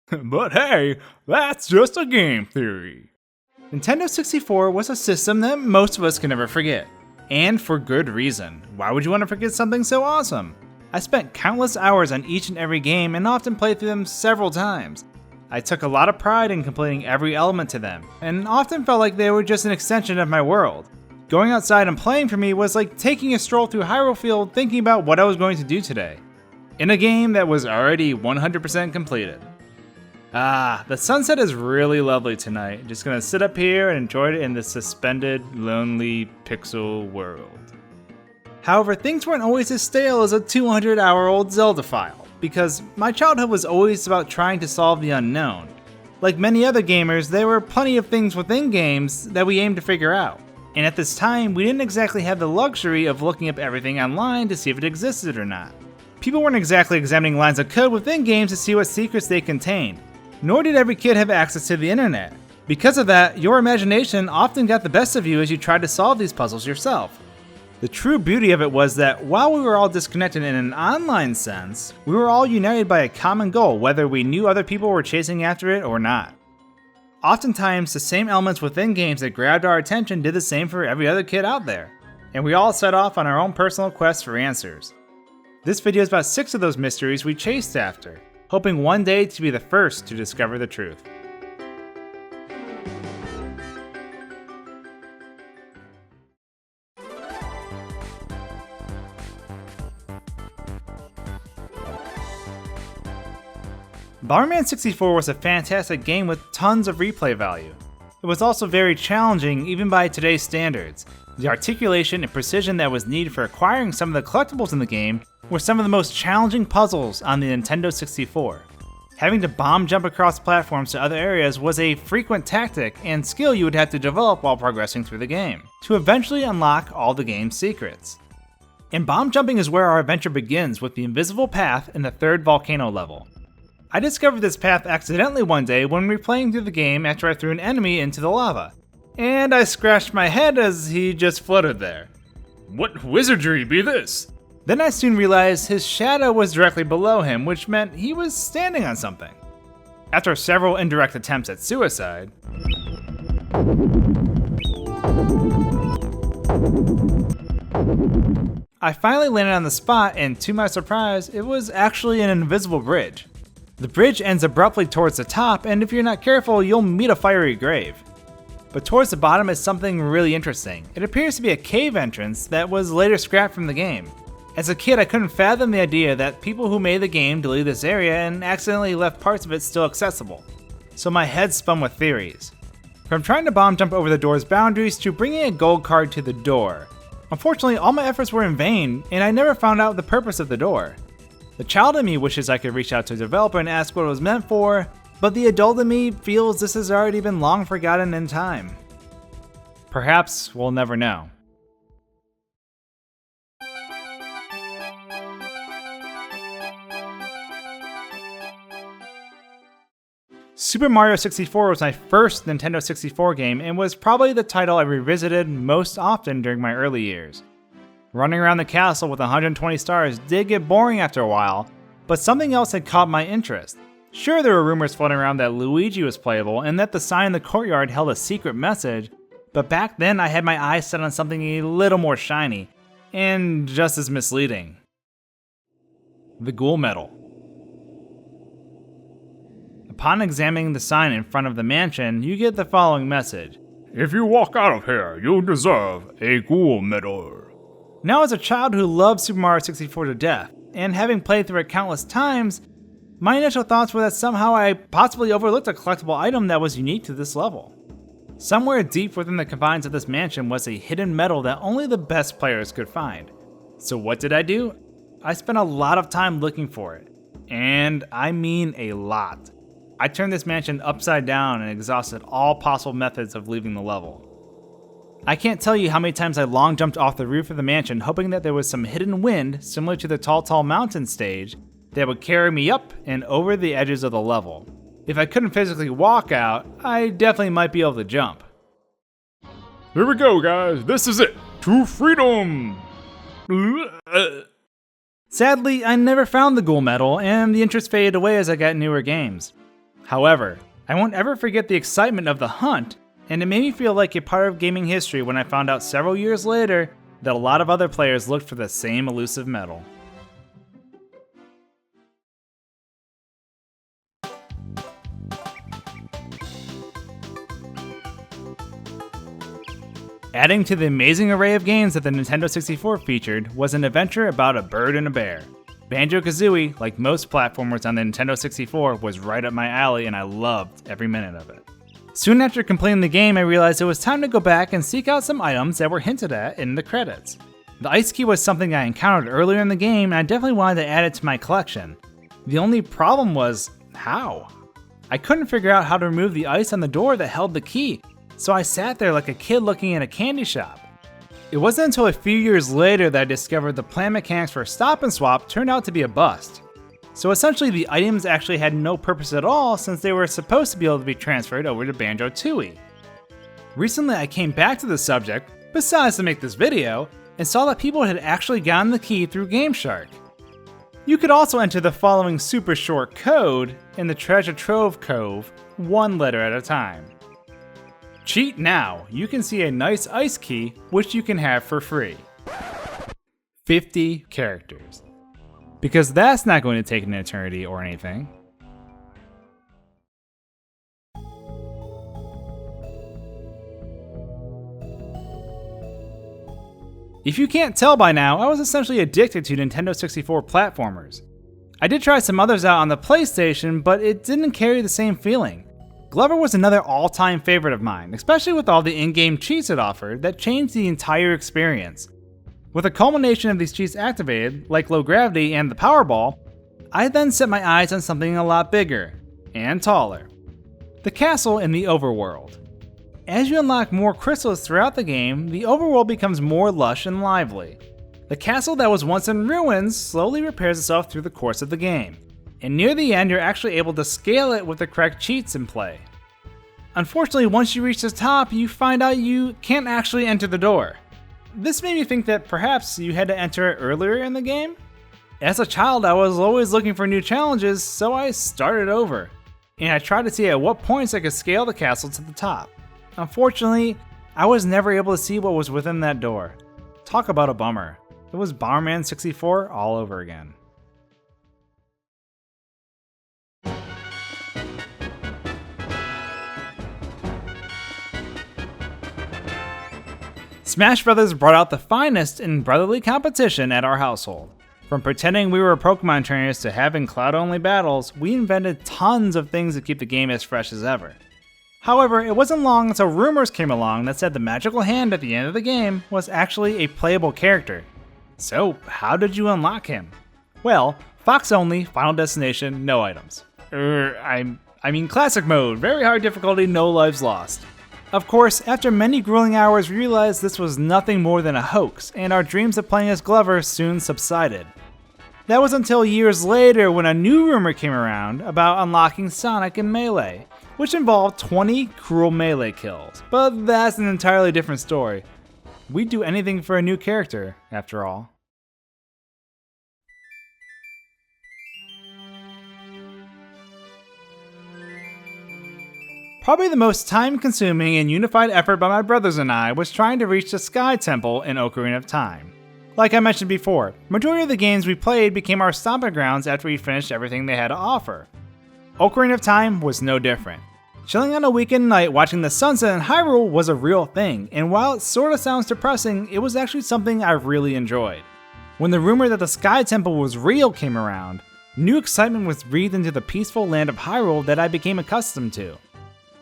But hey, that's just a game theory. Nintendo 64 was a system that most of us can never forget. And for good reason. Why would you want to forget something so awesome? I spent countless hours on each and every game and often played through them several times. I took a lot of pride in completing every element to them, and often felt like they were just an extension of my world. Going outside and playing for me was like taking a stroll through Hyrule Field thinking about what I was going to do today. In a game that was already 100% completed. The sunset is really lovely tonight. Just gonna sit up here and enjoy it in this suspended, lonely pixel world. However, things weren't always as stale as a 200-hour-old Zelda file, because my childhood was always about trying to solve the unknown. Like many other gamers, there were plenty of things within games that we aimed to figure out. And at this time, we didn't exactly have the luxury of looking up everything online to see if it existed or not. People weren't exactly examining lines of code within games to see what secrets they contained. Nor did every kid have access to the internet. Because of that, your imagination often got the best of you as you tried to solve these puzzles yourself. The true beauty of it was that while we were all disconnected in an online sense, we were all united by a common goal, whether we knew other people were chasing after it or not. Oftentimes, the same elements within games that grabbed our attention did the same for every other kid out there, and we all set off on our own personal quests for answers. This video is about 6 of those mysteries we chased after, hoping one day to be the first to discover the truth. Bomberman 64 was a fantastic game with tons of replay value. It was also very challenging even by today's standards. The articulation and precision that was needed for acquiring some of the collectibles in the game were some of the most challenging puzzles on the Nintendo 64. Having to bomb jump across platforms to other areas was a frequent tactic and skill you would have to develop while progressing through the game, to eventually unlock all the game's secrets. And bomb jumping is where our adventure begins with the invisible path in the 3rd volcano level. I discovered this path accidentally one day when replaying through the game after I threw an enemy into the lava, and I scratched my head as he just floated there. What wizardry be this? Then I soon realized his shadow was directly below him, which meant he was standing on something. After several indirect attempts at suicide, I finally landed on the spot, and to my surprise, it was actually an invisible bridge. The bridge ends abruptly towards the top, and if you're not careful, you'll meet a fiery grave. But towards the bottom is something really interesting. It appears to be a cave entrance that was later scrapped from the game. As a kid, I couldn't fathom the idea that people who made the game deleted this area and accidentally left parts of it still accessible. So my head spun with theories. From trying to bomb jump over the door's boundaries to bringing a gold card to the door. Unfortunately, all my efforts were in vain, and I never found out the purpose of the door. The child in me wishes I could reach out to a developer and ask what it was meant for, but the adult in me feels this has already been long forgotten in time. Perhaps we'll never know. Super Mario 64 was my first Nintendo 64 game and was probably the title I revisited most often during my early years. Running around the castle with 120 stars did get boring after a while, but something else had caught my interest. Sure, there were rumors floating around that Luigi was playable and that the sign in the courtyard held a secret message, but back then I had my eyes set on something a little more shiny, and just as misleading. The Ghoul Medal. Upon examining the sign in front of the mansion, you get the following message. If you walk out of here, you deserve a Ghoul Medal. Now, as a child who loved Super Mario 64 to death, and having played through it countless times, my initial thoughts were that somehow I possibly overlooked a collectible item that was unique to this level. Somewhere deep within the confines of this mansion was a hidden medal that only the best players could find. So what did I do? I spent a lot of time looking for it. And I mean a lot. I turned this mansion upside down and exhausted all possible methods of leaving the level. I can't tell you how many times I long jumped off the roof of the mansion hoping that there was some hidden wind similar to the Tall Mountain stage that would carry me up and over the edges of the level. If I couldn't physically walk out, I definitely might be able to jump. Here we go, guys. This is it. To freedom! Sadly, I never found the Ghoul Medal, and the interest faded away as I got newer games. However, I won't ever forget the excitement of the hunt, and it made me feel like a part of gaming history when I found out several years later that a lot of other players looked for the same elusive medal. Adding to the amazing array of games that the Nintendo 64 featured was an adventure about a bird and a bear. Banjo-Kazooie, like most platformers on the Nintendo 64, was right up my alley and I loved every minute of it. Soon after completing the game, I realized it was time to go back and seek out some items that were hinted at in the credits. The ice key was something I encountered earlier in the game and I definitely wanted to add it to my collection. The only problem was, how? I couldn't figure out how to remove the ice on the door that held the key, so I sat there like a kid looking at a candy shop. It wasn't until a few years later that I discovered the plan mechanics for Stop and Swap turned out to be a bust. So essentially the items actually had no purpose at all since they were supposed to be able to be transferred over to Banjo-Tooie. Recently I came back to the subject, besides to make this video, and saw that people had actually gotten the key through GameShark. You could also enter the following super short code in the Treasure Trove Cove, one letter at a time. Cheat now, you can see a nice ice key, which you can have for free. 50 characters. Because that's not going to take an eternity or anything. If you can't tell by now, I was essentially addicted to Nintendo 64 platformers. I did try some others out on the PlayStation, but it didn't carry the same feeling. Glover was another all-time favorite of mine, especially with all the in-game cheats it offered that changed the entire experience. With a culmination of these cheats activated, like low gravity and the Powerball, I then set my eyes on something a lot bigger and taller. The castle in the overworld. As you unlock more crystals throughout the game, the overworld becomes more lush and lively. The castle that was once in ruins slowly repairs itself through the course of the game, and near the end you're actually able to scale it with the correct cheats in play. Unfortunately, once you reach the top, you find out you can't actually enter the door. This made me think that perhaps you had to enter it earlier in the game? As a child, I was always looking for new challenges, so I started over, and I tried to see at what points I could scale the castle to the top. Unfortunately, I was never able to see what was within that door. Talk about a bummer. It was Bomberman 64 all over again. Smash Bros. Brought out the finest in brotherly competition at our household. From pretending we were Pokemon trainers to having cloud-only battles, we invented tons of things to keep the game as fresh as ever. However, it wasn't long until rumors came along that said the magical hand at the end of the game was actually a playable character. So, how did you unlock him? Well, Fox only, Final Destination, no items. I mean classic mode, very hard difficulty, no lives lost. Of course, after many grueling hours, we realized this was nothing more than a hoax, and our dreams of playing as Glover soon subsided. That was until years later when a new rumor came around about unlocking Sonic in Melee, which involved 20 cruel melee kills, but that's an entirely different story. We'd do anything for a new character, after all. Probably the most time-consuming and unified effort by my brothers and I was trying to reach the Sky Temple in Ocarina of Time. Like I mentioned before, majority of the games we played became our stomping grounds after we finished everything they had to offer. Ocarina of Time was no different. Chilling on a weekend night watching the sunset in Hyrule was a real thing, and while it sorta sounds depressing, it was actually something I really enjoyed. When the rumor that the Sky Temple was real came around, new excitement was breathed into the peaceful land of Hyrule that I became accustomed to.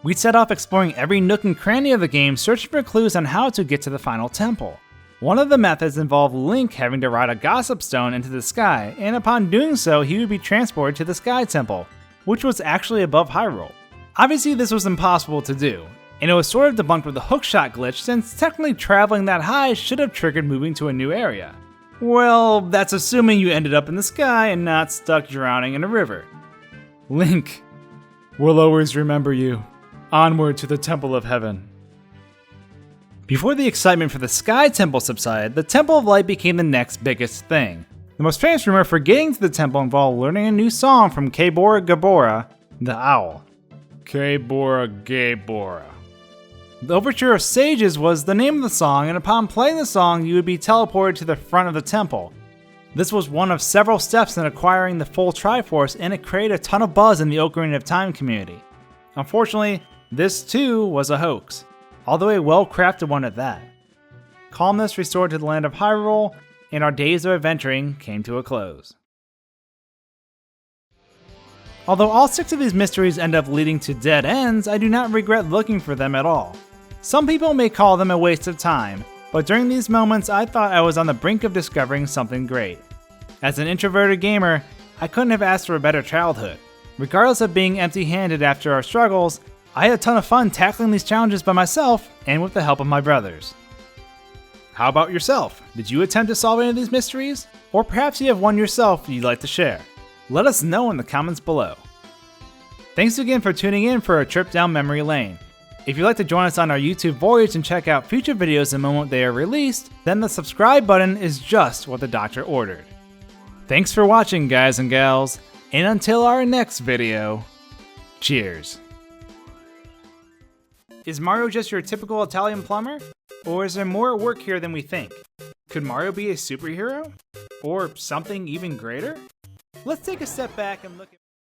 We'd set off exploring every nook and cranny of the game, searching for clues on how to get to the final temple. One of the methods involved Link having to ride a gossip stone into the sky, and upon doing so, he would be transported to the Sky Temple, which was actually above Hyrule. Obviously, this was impossible to do, and it was sort of debunked with the hookshot glitch since technically traveling that high should have triggered moving to a new area. Well, that's assuming you ended up in the sky and not stuck drowning in a river. Link, we'll always remember you. Onward to the Temple of Heaven. Before the excitement for the Sky Temple subsided, the Temple of Light became the next biggest thing. The most famous rumor for getting to the temple involved learning a new song from Kabora Gabora, the owl. K Bora Gay Bora. The Overture of Sages was the name of the song, and upon playing the song, you would be teleported to the front of the temple. This was one of several steps in acquiring the full Triforce, and it created a ton of buzz in the Ocarina of Time community. Unfortunately, this too was a hoax, although a well-crafted one at that. Calmness restored to the land of Hyrule, and our days of adventuring came to a close. Although all 6 of these mysteries end up leading to dead ends, I do not regret looking for them at all. Some people may call them a waste of time, but during these moments I thought I was on the brink of discovering something great. As an introverted gamer, I couldn't have asked for a better childhood. Regardless of being empty-handed after our struggles, I had a ton of fun tackling these challenges by myself and with the help of my brothers. How about yourself? Did you attempt to solve any of these mysteries? Or perhaps you have one yourself you'd like to share? Let us know in the comments below. Thanks again for tuning in for a trip down memory lane. If you'd like to join us on our YouTube voyage and check out future videos the moment they are released, then the subscribe button is just what the doctor ordered. Thanks for watching, guys and gals, and until our next video, cheers. Is Mario just your typical Italian plumber? Or is there more at work here than we think? Could Mario be a superhero? Or something even greater? Let's take a step back and look at